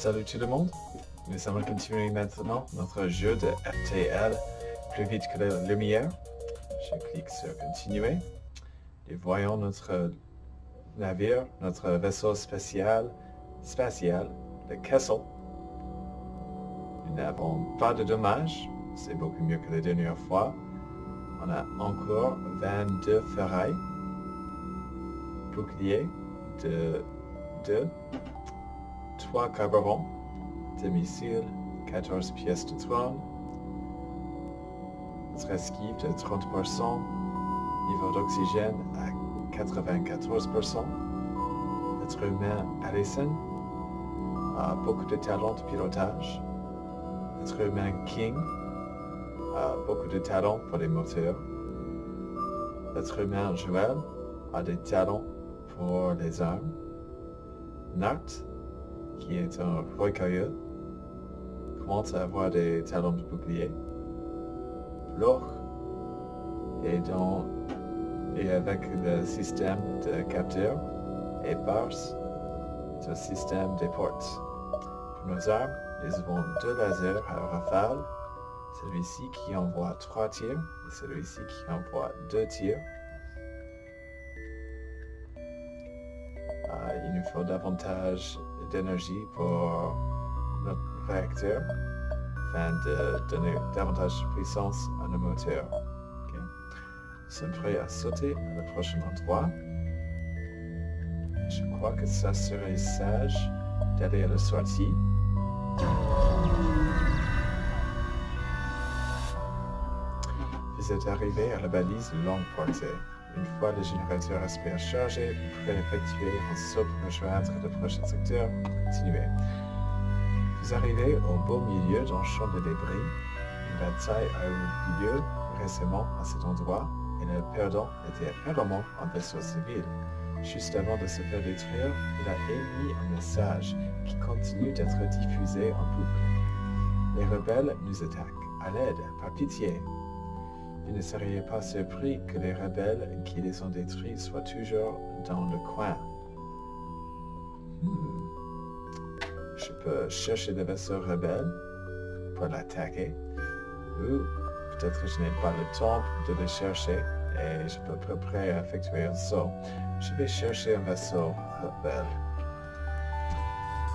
Salut tout le monde, nous allons continuer maintenant notre jeu de FTL plus vite que la lumière. Je clique sur continuer et voyons notre navire, notre vaisseau spatial, le Kessel. Nous n'avons pas de dommages, c'est beaucoup mieux que la dernière fois. On a encore 22 ferrailles, bouclier de 2, 3 carburants, des missiles, 14 pièces de trône, notre esquive de 30%, niveau d'oxygène à 94%. L'être humain Allison a beaucoup de talent de pilotage. L'être humain King a beaucoup de talent pour les moteurs. L'être humain Joel a des talents pour les armes. Nart, qui est un rocailleux, commence à avoir des talents de bouclier. Loch est avec le système de capteur et Bars est un système des portes. Pour nos armes, nous avons 2 lasers à rafale, celui-ci qui envoie 3 tirs et celui-ci qui envoie 2 tirs. Il nous faut davantage d'énergie pour notre réacteur afin de donner davantage de puissance à nos moteurs. Okay. Nous sommes prêts à sauter à le prochain endroit. Je crois que ça serait sage d'aller à la sortie. Vous êtes arrivé à la balise longue portée. Une fois le générateur aspirateur chargé, vous pouvez effectuer un saut pour rejoindre le prochain secteur. Continuez. Vous arrivez au beau milieu d'un champ de débris. Une bataille a eu lieu récemment à cet endroit et le perdant était apparemment un vaisseau civil. Juste avant de se faire détruire, il a émis un message qui continue d'être diffusé en boucle. Les rebelles nous attaquent. À l'aide, par pitié. Vous ne seriez pas surpris que les rebelles qui les ont détruits soient toujours dans le coin. Je peux chercher des vaisseaux rebelles pour l'attaquer. Ou peut-être je n'ai pas le temps de les chercher et je peux préparer à effectuer un saut. Je vais chercher un vaisseau rebelle.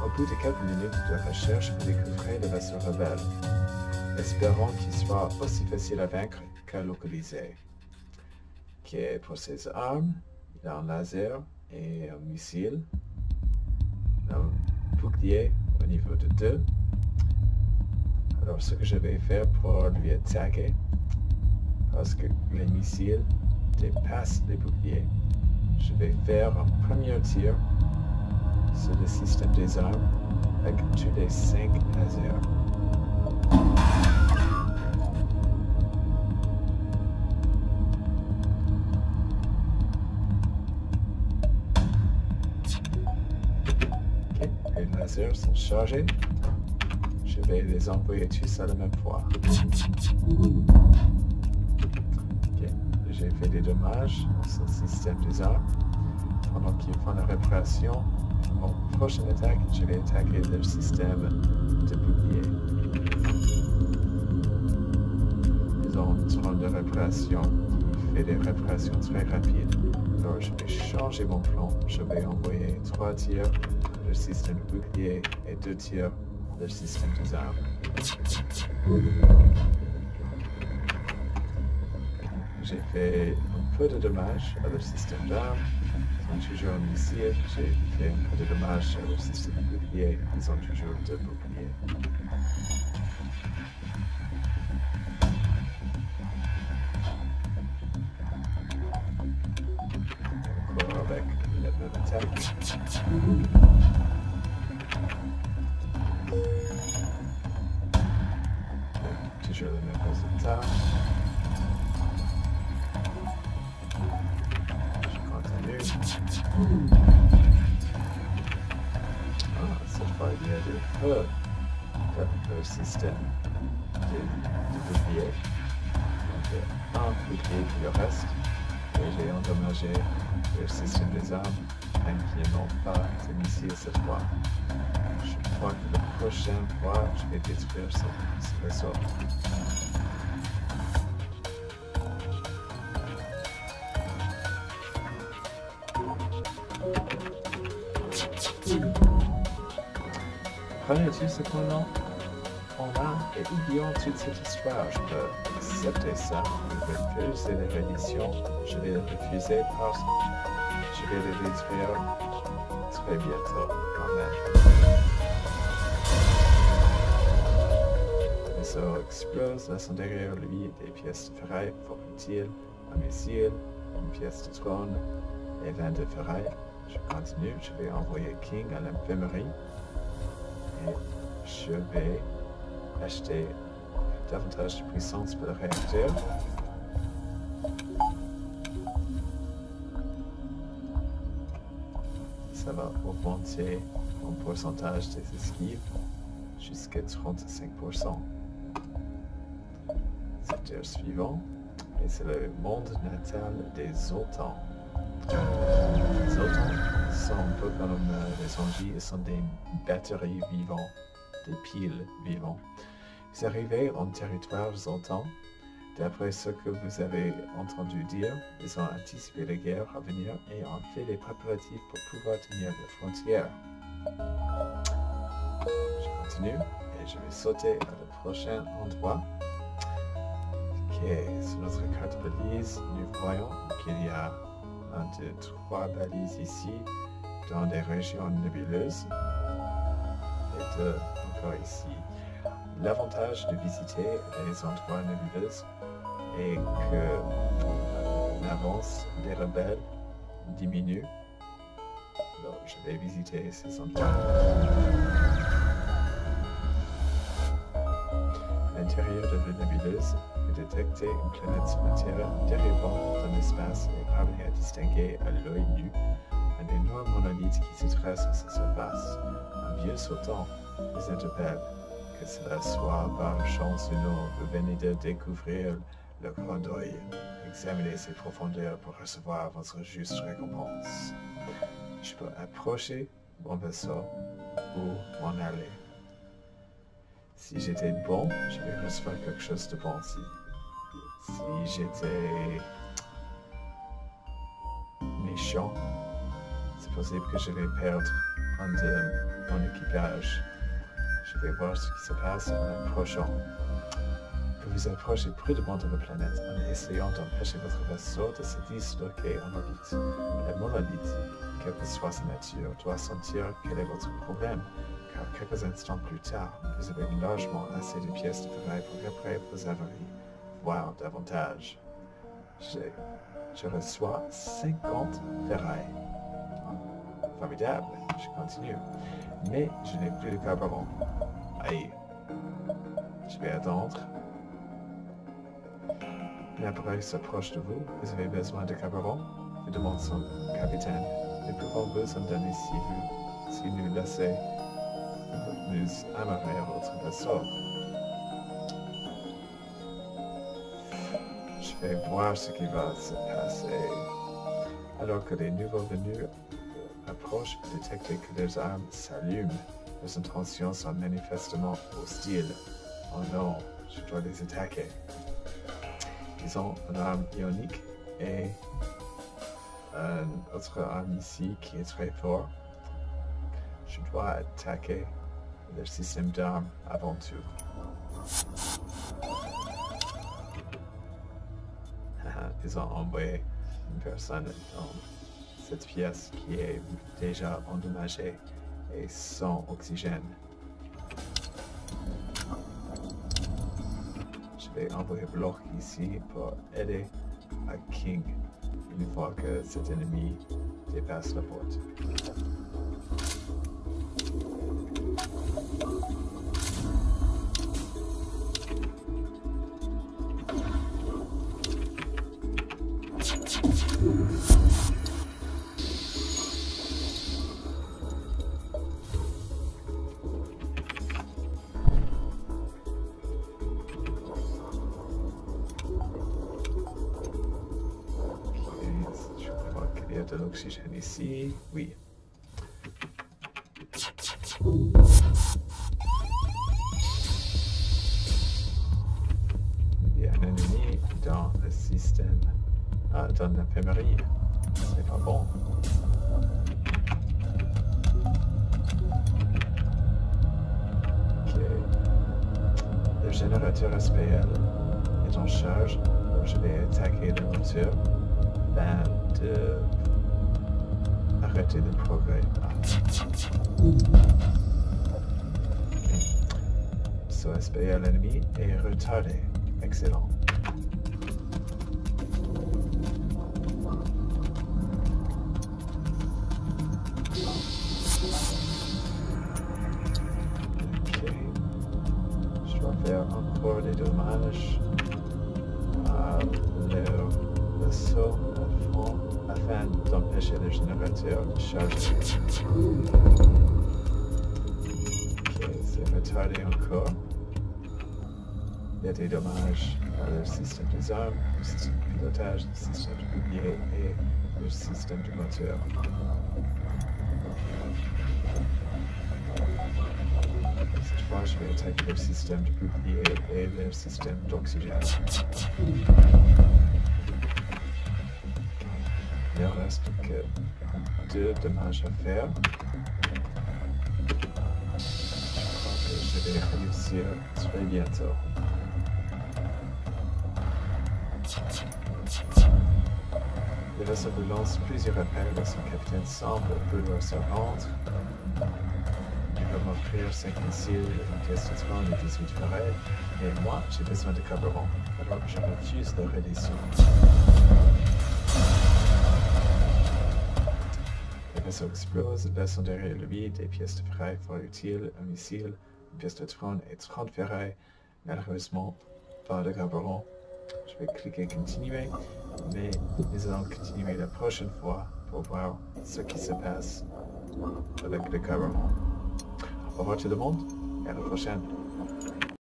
Au bout de quelques minutes de recherche, vous découvrez le vaisseau rebelle. Espérons qu'il soit aussi facile à vaincre qu'à localiser. Okay, pour ses armes, il a un laser et un missile. Un bouclier au niveau de 2. Alors ce que je vais faire pour lui attaquer, parce que les missiles dépassent les boucliers, je vais faire un premier tir sur le système des armes avec tous les 5 lasers. Les lasers sont chargés. Je vais les envoyer tous à la même fois. Okay. J'ai fait des dommages sur le système des armes. Pendant qu'ils font la réparation, mon prochaine attaque, je vais attaquer le système de bouclier. Ils ont un temps de réparation qui fait des réparations très rapides. Alors je vais changer mon plan. Je vais envoyer 3 tirs le système de bouclier et 2 tirs le système des armes. J'ai fait un peu de dommages à le système d'armes. Ils ont toujours un missile. J'ai fait un peu de dommages à le système de bouclier. Ils ont toujours 2 boucliers. Encore avec la même attaque. Toujours le même résultat. Je continue. Cette fois il y a du feu dans le système de bouclier. Donc un bouclier qui le reste. Et j'ai endommagé le système des armes, même qui n'ont pas de missiles cette fois. Je crois que le prochaine fois, je vais détruire ce vaisseau. Prenez-tu ce qu'on a et oublions toute cette histoire. Je peux accepter ça. Je vais refuser les redditions. Je vais les refuser parce que je vais les détruire très bientôt quand même. Le vaisseau explose, laissant derrière lui des pièces de ferraille fort utiles, un missile, une pièce de trône et 20 de ferraille. Je continue, je vais envoyer King à l'infirmerie et je vais acheter davantage de puissance pour le réacteur. Ça va augmenter mon pourcentage des esquives jusqu'à 35%. Secteur suivant, et c'est le monde natal des Zoltans. Les Zoltans sont un peu comme les Angies, ils sont des batteries vivantes, des piles vivantes. Vous arrivez en territoire Zoltan. D'après ce que vous avez entendu dire, ils ont anticipé les guerres à venir et ont fait les préparatifs pour pouvoir tenir les frontières. Je continue et je vais sauter à le prochain endroit. Ok, sur notre carte balise, nous voyons qu'il y a 1, 2, 3 balises ici dans des régions nébuleuses et 2 encore ici. L'avantage de visiter les endroits nébuleux est que l'avance des rebelles diminue. Alors, je vais visiter ces endroits. À l'intérieur de la nébuleuse, vous détectez une planète sur la Terre dérivant dans l'espace et parvenez à distinguer à l'œil nu un énorme monolithe qui se dresse à sa surface. Un vieux sautant vous interpelle. Que cela soit par chance ou non, vous venez de découvrir le Grand Deuil. Examinez ses profondeurs pour recevoir votre juste récompense. Je peux approcher mon vaisseau ou m'en aller. Si j'étais bon, je vais recevoir quelque chose de bon ici. Si j'étais méchant, c'est possible que je vais perdre un de mon équipage. Je vais voir ce qui se passe en approchant. Vous vous approchez prudemment de la planète en essayant d'empêcher votre vaisseau de se disloquer en orbite. Le monolithe, quelle que soit sa nature, doit sentir quel est votre problème, car quelques instants plus tard, vous avez largement assez de pièces de ferraille pour réparer vos avaries, voire davantage. Je reçois 50 ferrailles. Formidable, je continue. Mais je n'ai plus de carburant. Aïe. Je vais attendre. L'appareil s'approche de vous. Vous avez besoin de carburant? Vous demande son capitaine. Nous pouvons vous en donner si nous laissez nous amarrer à votre vaisseau. Je vais voir ce qui va se passer. Alors que les nouveaux venus approchent, vous détectez que leurs armes s'allument. Leurs intentions sont manifestement hostiles. Oh non, je dois les attaquer. Ils ont une arme ionique et une autre arme ici qui est très fort. Je dois attaquer leur système d'armes avant tout. Ils ont envoyé une personne dans cette pièce qui est déjà endommagée et sans oxygène. Je vais envoyer Bloch ici pour aider à King une fois que cet ennemi dépasse la porte. De l'oxygène ici, oui. dans l'infirmerie. C'est pas bon. Ok. Le générateur SPL est en charge. Donc je vais attaquer le moteur. Ben, de arrêter le progrès. So SPL ennemi est retardé. Excellent. Ok. Je dois faire encore des dommages à leur vaisseau à fond afin d'empêcher le générateur de charger. Ok, c'est retardé encore. Il y a des dommages à le système des armes, le système de pilotage, le système de bouclier et le système du moteur. Cette fois, je vais attaquer le système de bouclier et le système d'oxygène. Il ne reste que 2 dommages à faire. Je crois que je vais réussir très bientôt. Le vaisseau lance plusieurs appels à son capitaine semble vouloir se rendre. Il va m'offrir 5 missiles, une pièce de 30 et 18 ferrets, et moi, j'ai besoin de carburant, alors que je refuse leur reddition. Le vaisseau explose, laissant derrière lui des pièces de ferraille fort utiles, un missile, une pièce de 30 et 30 ferrailles. Malheureusement, pas de carburant. Je vais cliquer continuer, mais nous allons continuer la prochaine fois pour voir ce qui se passe avec le carburant. Au revoir tout le monde et à la prochaine.